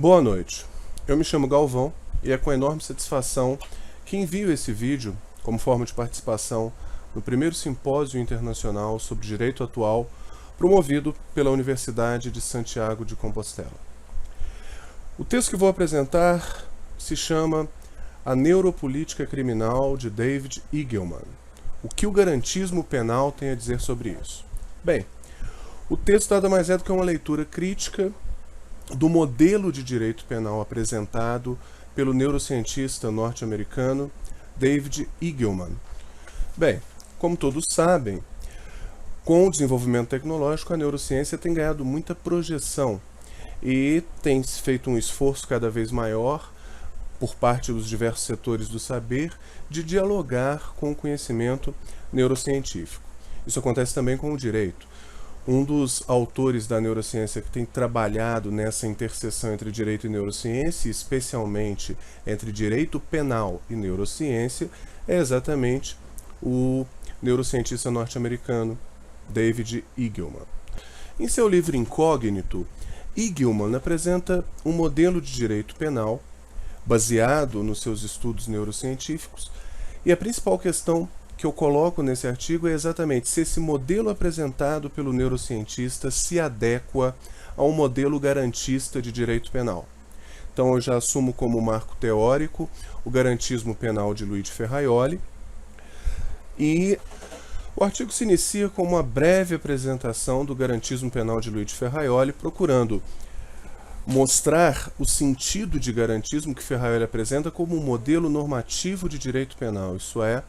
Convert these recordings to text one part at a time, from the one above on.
Boa noite, eu me chamo Galvão e é com enorme satisfação que envio esse vídeo como forma de participação no primeiro simpósio internacional sobre direito atual promovido pela Universidade de Santiago de Compostela. O texto que vou apresentar se chama A Neuropolítica Criminal de David Eagleman. O que o garantismo penal tem a dizer sobre isso? Bem, o texto nada mais é do que uma leitura crítica do modelo de direito penal apresentado pelo neurocientista norte-americano David Eagleman. Bem, como todos sabem, com o desenvolvimento tecnológico, a neurociência tem ganhado muita projeção e tem feito um esforço cada vez maior por parte dos diversos setores do saber de dialogar com o conhecimento neurocientífico. Isso acontece também com o direito. Um dos autores da neurociência que tem trabalhado nessa interseção entre direito e neurociência, especialmente entre direito penal e neurociência, é exatamente o neurocientista norte-americano David Eagleman. Em seu livro Incógnito, Eagleman apresenta um modelo de direito penal baseado nos seus estudos neurocientíficos, e a principal questão que eu coloco nesse artigo é exatamente se esse modelo apresentado pelo neurocientista se adequa a um modelo garantista de direito penal. Então eu já assumo como marco teórico o garantismo penal de Luigi Ferraioli, e o artigo se inicia com uma breve apresentação do garantismo penal de Luigi Ferraioli, procurando mostrar o sentido de garantismo que Ferraioli apresenta como um modelo normativo de direito penal, isso é,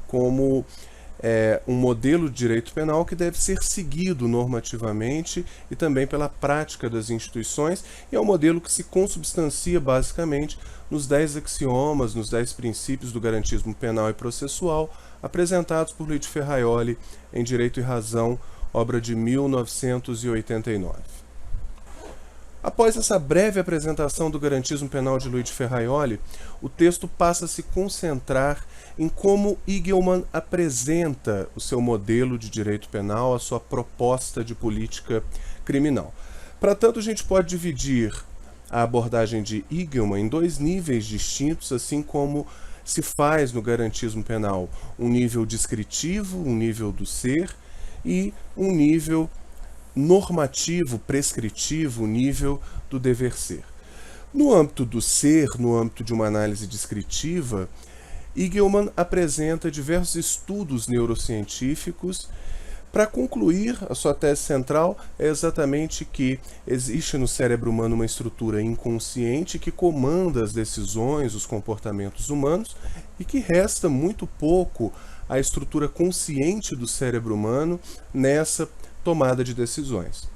como um modelo de direito penal que deve ser seguido normativamente e também pela prática das instituições, e é um modelo que se consubstancia basicamente nos 10 axiomas, nos 10 princípios do garantismo penal e processual, apresentados por Luigi Ferraioli em Direito e Razão, obra de 1989. Após essa breve apresentação do garantismo penal de Luigi Ferraioli, o texto passa a se concentrar em como Eagleman apresenta o seu modelo de direito penal, a sua proposta de política criminal. Para tanto, a gente pode dividir a abordagem de Eagleman em dois níveis distintos, assim como se faz no garantismo penal, um nível descritivo, um nível do ser, e um nível normativo, prescritivo, nível do dever ser. No âmbito do ser, no âmbito de uma análise descritiva, Eagleman apresenta diversos estudos neurocientíficos. Para concluir, a sua tese central é exatamente que existe no cérebro humano uma estrutura inconsciente que comanda as decisões, os comportamentos humanos, e que resta muito pouco à estrutura consciente do cérebro humano nessa tomada de decisões.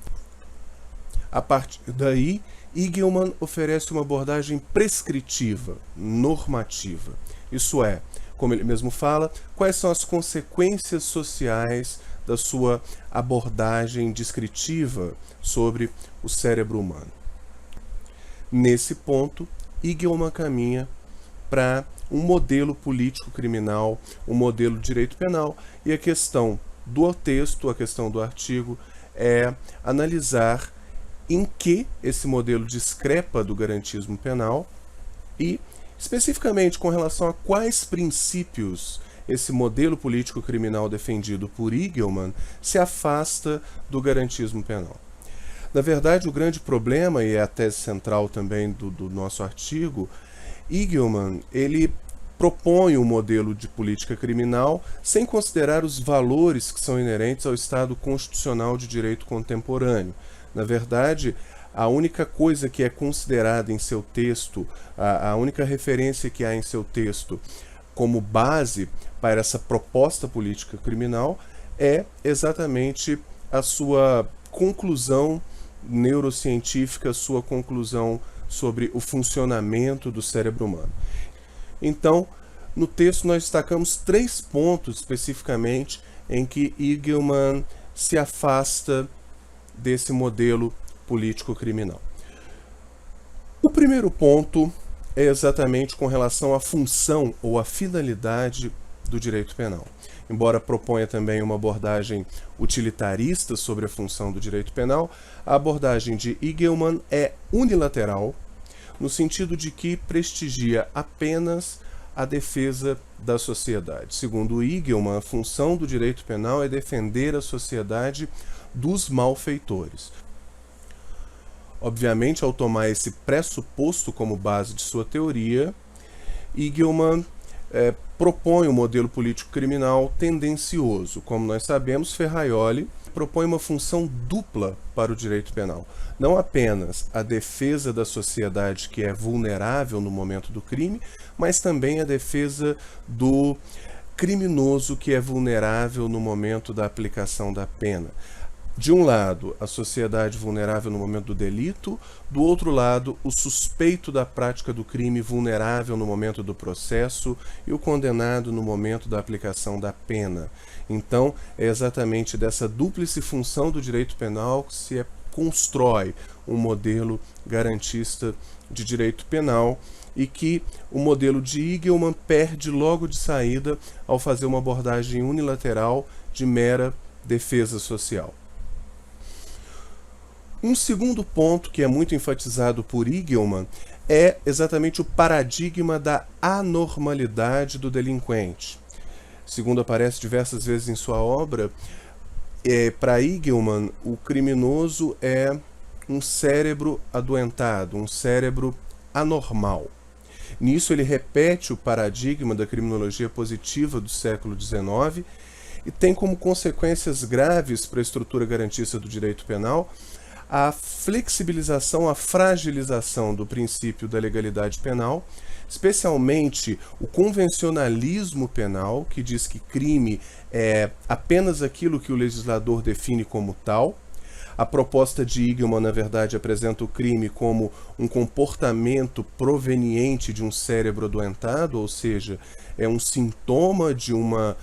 A partir daí, Eagleman oferece uma abordagem prescritiva, normativa. Isso é, como ele mesmo fala, quais são as consequências sociais da sua abordagem descritiva sobre o cérebro humano. Nesse ponto, Eagleman caminha para um modelo político-criminal, um modelo de direito penal, e a questão do texto, a questão do artigo, é analisar em que esse modelo discrepa do garantismo penal e, especificamente, com relação a quais princípios esse modelo político-criminal defendido por Eagleman se afasta do garantismo penal. Na verdade, o grande problema, e é a tese central também do nosso artigo, Eagleman, ele propõe um modelo de política criminal sem considerar os valores que são inerentes ao Estado constitucional de direito contemporâneo. Na verdade, a única coisa que é considerada em seu texto, a única referência que há em seu texto como base para essa proposta política criminal é exatamente a sua conclusão neurocientífica, a sua conclusão sobre o funcionamento do cérebro humano. Então, no texto nós destacamos 3 pontos especificamente em que Eagleman se afasta desse modelo político-criminal. O primeiro ponto é exatamente com relação à função ou à finalidade do direito penal. Embora proponha também uma abordagem utilitarista sobre a função do direito penal, a abordagem de Eagleman é unilateral, no sentido de que prestigia apenas a defesa da sociedade. Segundo Igelman, a função do direito penal é defender a sociedade dos malfeitores. Obviamente, ao tomar esse pressuposto como base de sua teoria, Igelman propõe um modelo político criminal tendencioso. Como nós sabemos, Ferraioli propõe uma função dupla para o direito penal. Não apenas a defesa da sociedade que é vulnerável no momento do crime, mas também a defesa do criminoso que é vulnerável no momento da aplicação da pena. De um lado, a sociedade vulnerável no momento do delito, do outro lado, o suspeito da prática do crime vulnerável no momento do processo e o condenado no momento da aplicação da pena. Então, é exatamente dessa dúplice função do direito penal que se constrói um modelo garantista de direito penal e que o modelo de Igelman perde logo de saída ao fazer uma abordagem unilateral de mera defesa social. Um segundo ponto que é muito enfatizado por Igelman é exatamente o paradigma da anormalidade do delinquente. Segundo aparece diversas vezes em sua obra, para Igelman, o criminoso é um cérebro adoentado, um cérebro anormal. Nisso ele repete o paradigma da criminologia positiva do século XIX e tem como consequências graves para a estrutura garantista do direito penal a flexibilização, a fragilização do princípio da legalidade penal, especialmente o convencionalismo penal, que diz que crime é apenas aquilo que o legislador define como tal. A proposta de Igelman, na verdade, apresenta o crime como um comportamento proveniente de um cérebro adoentado, ou seja, é um sintoma de uma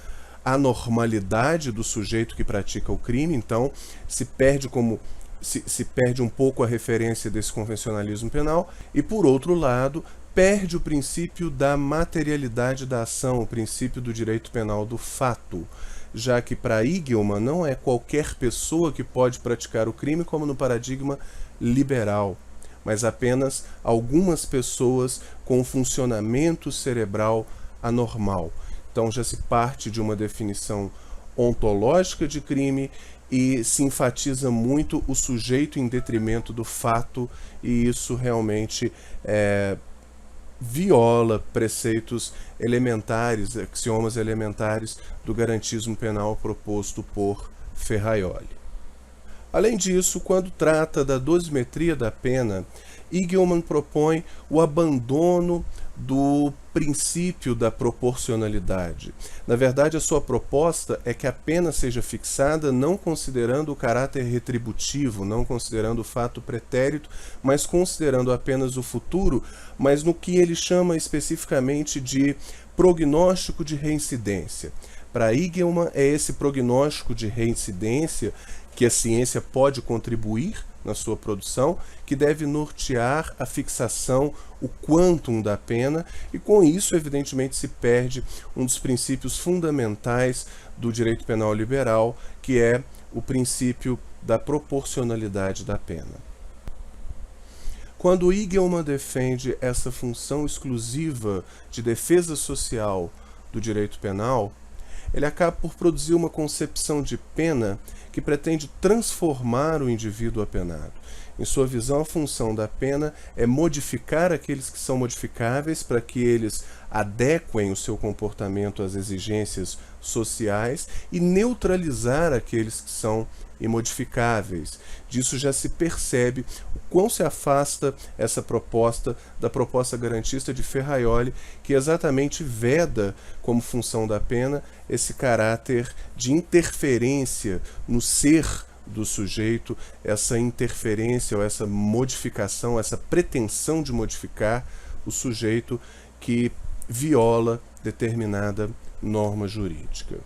anormalidade do sujeito que pratica o crime. Então, se perde um pouco a referência desse convencionalismo penal e, por outro lado, perde o princípio da materialidade da ação, o princípio do direito penal do fato, já que para Igelman não é qualquer pessoa que pode praticar o crime como no paradigma liberal, mas apenas algumas pessoas com um funcionamento cerebral anormal. Então já se parte de uma definição ontológica de crime e se enfatiza muito o sujeito em detrimento do fato, e isso realmente viola preceitos elementares, axiomas elementares do garantismo penal proposto por Ferraioli. Além disso, quando trata da dosimetria da pena, Igelman propõe o abandono do princípio da proporcionalidade. Na verdade, a sua proposta é que a pena seja fixada não considerando o caráter retributivo, não considerando o fato pretérito, mas considerando apenas o futuro, mas no que ele chama especificamente de prognóstico de reincidência. Para Igelman, é esse prognóstico de reincidência que a ciência pode contribuir na sua produção, que deve nortear a fixação, o quantum da pena, e com isso, evidentemente, se perde um dos princípios fundamentais do direito penal liberal, que é o princípio da proporcionalidade da pena. Quando Igelman defende essa função exclusiva de defesa social do direito penal, ele acaba por produzir uma concepção de pena que pretende transformar o indivíduo apenado. Em sua visão, a função da pena é modificar aqueles que são modificáveis para que eles adequem o seu comportamento às exigências sociais e neutralizar aqueles que são imodificáveis. Disso já se percebe o quão se afasta essa proposta da proposta garantista de Ferraioli, que exatamente veda como função da pena esse caráter de interferência no ser do sujeito, essa interferência ou essa modificação, essa pretensão de modificar o sujeito que viola determinada norma jurídica.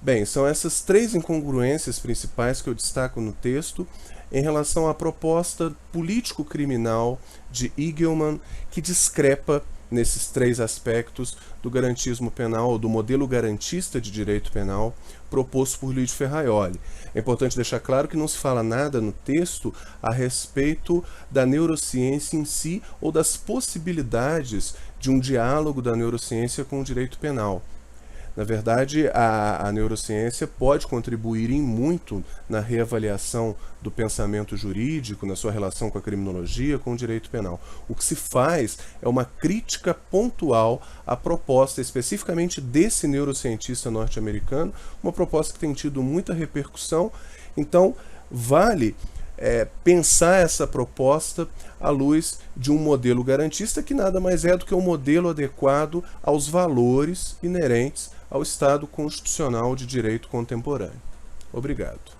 Bem, são essas três incongruências principais que eu destaco no texto em relação à proposta político-criminal de Igelman, que discrepa nesses três aspectos do garantismo penal, do modelo garantista de direito penal proposto por Luigi Ferraioli. É importante deixar claro que não se fala nada no texto a respeito da neurociência em si ou das possibilidades de um diálogo da neurociência com o direito penal. Na verdade, a neurociência pode contribuir em muito na reavaliação do pensamento jurídico, na sua relação com a criminologia, com o direito penal. O que se faz é uma crítica pontual à proposta especificamente desse neurocientista norte-americano, uma proposta que tem tido muita repercussão. Então, vale pensar essa proposta à luz de um modelo garantista que nada mais é do que um modelo adequado aos valores inerentes ao Estado constitucional de direito contemporâneo. Obrigado.